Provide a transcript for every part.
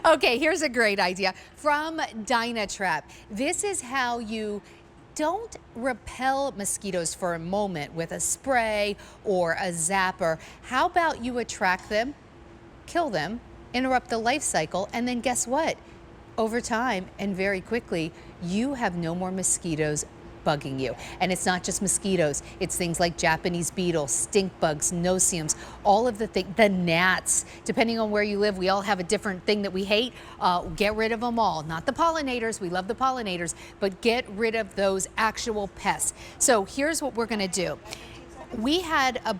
Okay, here's a great idea from DynaTrap. This is how you don't repel mosquitoes for a moment with a spray or a zapper. How about you attract them, kill them, interrupt the life cycle, and then guess what? Over time and very quickly, you have no more mosquitoes bugging you. And it's not just mosquitoes, it's things like Japanese beetles, stink bugs, no-see-ums, all of the things, the gnats. Depending on where you live, we all have a different thing that we hate. Get rid of them all. Not the pollinators, we love the pollinators, but get rid of those actual pests. So here's what we're gonna do. We had a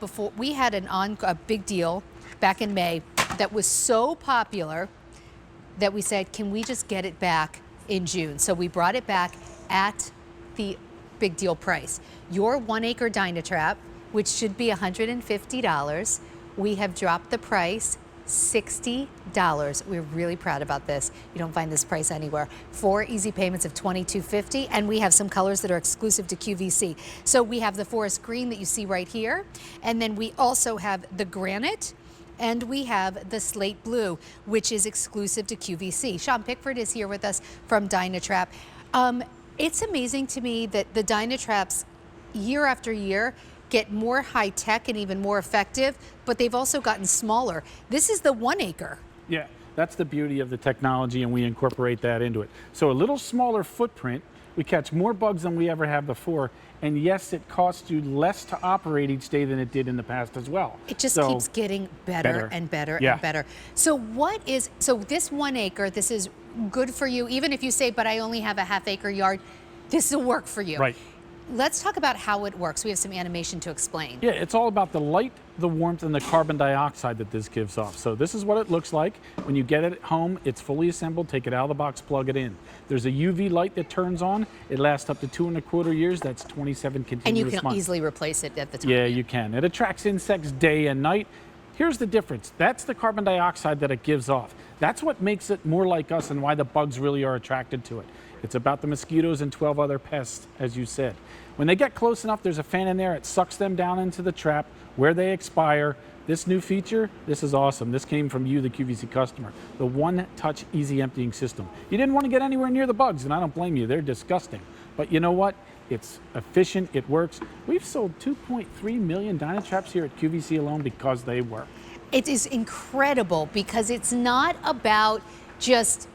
big deal back in May that was so popular that we said, can we just get it back in June? So we brought it back at the big deal price. Your 1 acre DynaTrap, which should be $150, we have dropped the price $60. We're really proud about this. You don't find this price anywhere. 4 easy payments of $22.50, and we have some colors that are exclusive to QVC. So we have the forest green that you see right here, and then we also have the granite, and we have the slate blue, which is exclusive to QVC. Sean Pickford is here with us from DynaTrap. It's amazing to me that the DynaTraps, year after year, get more high tech and even more effective, but they've also gotten smaller. This is the 1 acre. Yeah, that's the beauty of the technology, and we incorporate that into it. So a little smaller footprint, we catch more bugs than we ever have before, and yes, it costs you less to operate each day than it did in the past as well. It just keeps getting better and better and better. So this 1 acre, this is good for you, even if you say, but I only have a ½ acre yard, this will work for you. Right. Let's talk about how it works. We have some animation to explain. Yeah, it's all about the light, the warmth, and the carbon dioxide that this gives off. So this is what it looks like. When you get it at home, it's fully assembled. Take it out of the box, plug it in. There's a UV light that turns on. It lasts up to 2¼ years. That's 27 continuous months. And you can easily replace it at the time. Yeah, you can. It attracts insects day and night. Here's the difference. That's the carbon dioxide that it gives off. That's what makes it more like us and why the bugs really are attracted to it. It's about the mosquitoes and 12 other pests, as you said. When they get close enough, there's a fan in there. It sucks them down into the trap where they expire. This new feature, this is awesome. This came from you, the QVC customer. The one-touch easy emptying system. You didn't want to get anywhere near the bugs, and I don't blame you. They're disgusting. But you know what? It's efficient. It works. We've sold 2.3 million DynaTraps here at QVC alone because they work. It is incredible because it's not about just,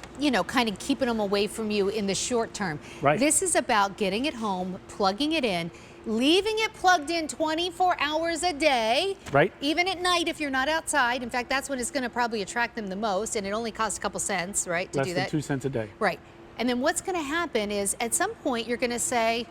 kind of keeping them away from you in the short term. Right. This is about getting it home, plugging it in, leaving it plugged in 24 hours a day. Right. Even at night if you're not outside. In fact, that's when it's going to probably attract them the most, and it only costs a couple cents, right, to do that? Less than 2 cents a day. Right. And then what's going to happen is at some point you're going to say,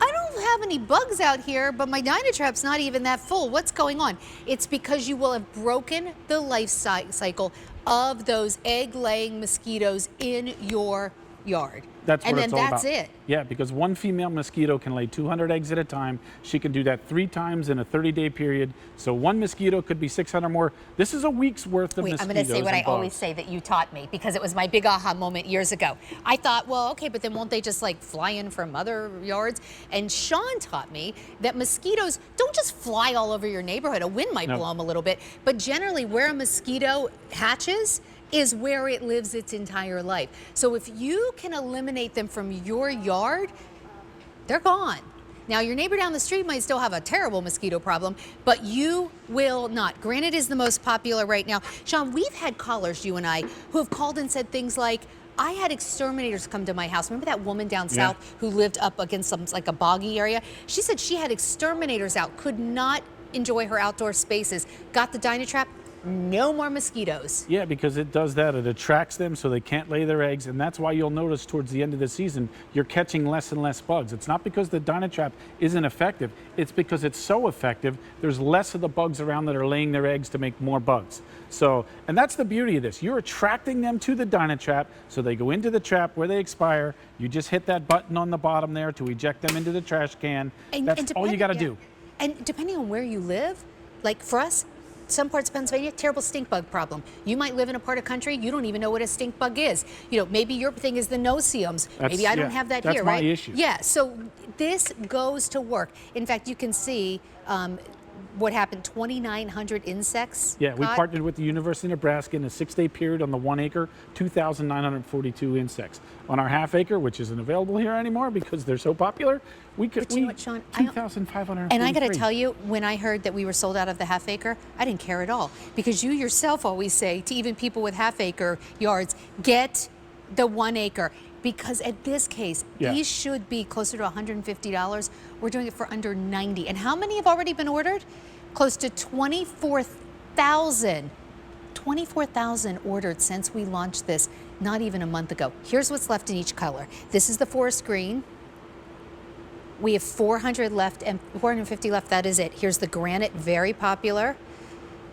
I don't have any bugs out here, but my DynaTrap's not even that full. What's going on? It's because you will have broken the life cycle of those egg-laying mosquitoes in your yard. That's what it's all about. And then that's it. Yeah, because one female mosquito can lay 200 eggs at a time. She can do that 3 times in a 30-day period. So one mosquito could be 600 more. This is a week's worth of mosquitoes. I'm going to say what I always say that you taught me, because it was my big aha moment years ago. I thought, well, okay, but then won't they just like fly in from other yards? And Sean taught me that mosquitoes don't just fly all over your neighborhood. A wind might blow them a little bit, but generally where a mosquito hatches is where it lives its entire life. So if you can eliminate them from your yard, they're gone. Now your neighbor down the street might still have a terrible mosquito problem, but you will not. Granite is the most popular right now. Sean, we've had callers, you and I, who have called and said things like, I had exterminators come to my house. Remember that woman down south who lived up against like a boggy area? She said she had exterminators out, could not enjoy her outdoor spaces, got the DynaTrap, no more mosquitoes. Yeah, because it does that. It attracts them so they can't lay their eggs, and that's why you'll notice towards the end of the season, you're catching less and less bugs. It's not because the DynaTrap isn't effective. It's because it's so effective, there's less of the bugs around that are laying their eggs to make more bugs. So, and that's the beauty of this. You're attracting them to the DynaTrap, so they go into the trap where they expire. You just hit that button on the bottom there to eject them into the trash can. That's all you got to do. And depending on where you live, like for us, some parts of Pennsylvania, terrible stink bug problem. You might live in a part of country, you don't even know what a stink bug is. Maybe your thing is the no-see-ums. Maybe I don't have that here, right? That's my issue. Yeah, so this goes to work. In fact, you can see what happened, 2,900 insects? Yeah, we caught? partnered with the University of Nebraska in a 6-day period on the 1 acre, 2,942 insects. On our half acre, which isn't available here anymore because they're so popular, we could, But you know what, Sean? 2,543. And I got to tell you, when I heard that we were sold out of the half acre, I didn't care at all, because you yourself always say to even people with half acre yards, get the 1 acre. Because at this case, these should be closer to $150. We're doing it for under 90. And how many have already been ordered? Close to 24,000. 24,000 ordered since we launched this not even a month ago. Here's what's left in each color. This is the forest green. We have 400 left and 450 left. That is it. Here's the granite, very popular.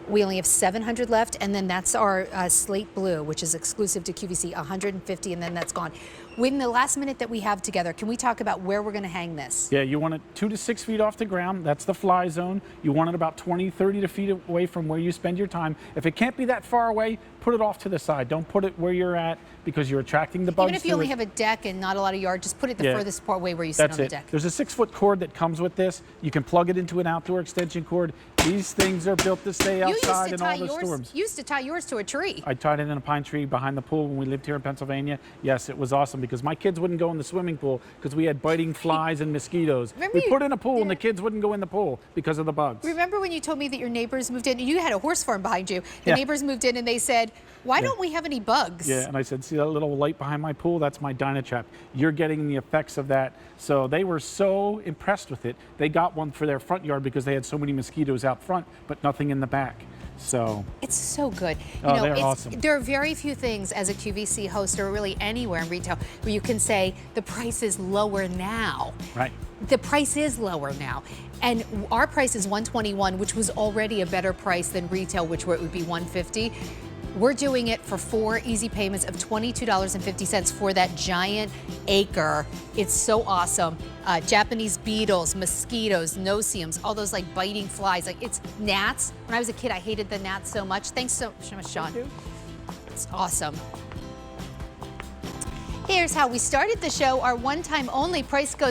We only have 700 left, and then that's our slate blue, which is exclusive to QVC, 150, and then that's gone. In the last minute that we have together, can we talk about where we're going to hang this? Yeah, you want it 2 to 6 feet off the ground. That's the fly zone. You want it about 20, 30 feet away from where you spend your time. If it can't be that far away, put it off to the side. Don't put it where you're at because you're attracting the bugs. Even if you only have a deck and not a lot of yard, just put it the furthest part away where you sit That's on it. the deck. There's a 6-foot cord that comes with this. You can plug it into an outdoor extension cord. These things are built to stay outside in all the storms. You used to tie yours to a tree. I tied it in a pine tree behind the pool when we lived here in Pennsylvania. Yes, it was awesome because my kids wouldn't go in the swimming pool because we had biting flies and mosquitoes. We put in a pool and the kids wouldn't go in the pool because of the bugs. Remember when you told me that your neighbors moved in and you had a horse farm behind you? The neighbors moved in and they said, why don't we have any bugs? Yeah, and I said, see that little light behind my pool? That's my DynaTrap. You're getting the effects of that. So they were so impressed with it. They got one for their front yard because they had so many mosquitoes out front, but nothing in the back. So it's so good. they're awesome. There are very few things as a QVC host or really anywhere in retail where you can say the price is lower now. Right. The price is lower now. And our price is $121, which was already a better price than retail, which would be $150. We're doing it for 4 easy payments of $22.50 for that giant acre. It's so awesome. Japanese beetles, mosquitoes, no-see-ums, all those like biting flies. Like it's gnats. When I was a kid, I hated the gnats so much. Thanks so much, Sean. It's awesome. Here's how we started the show. Our one-time only price goes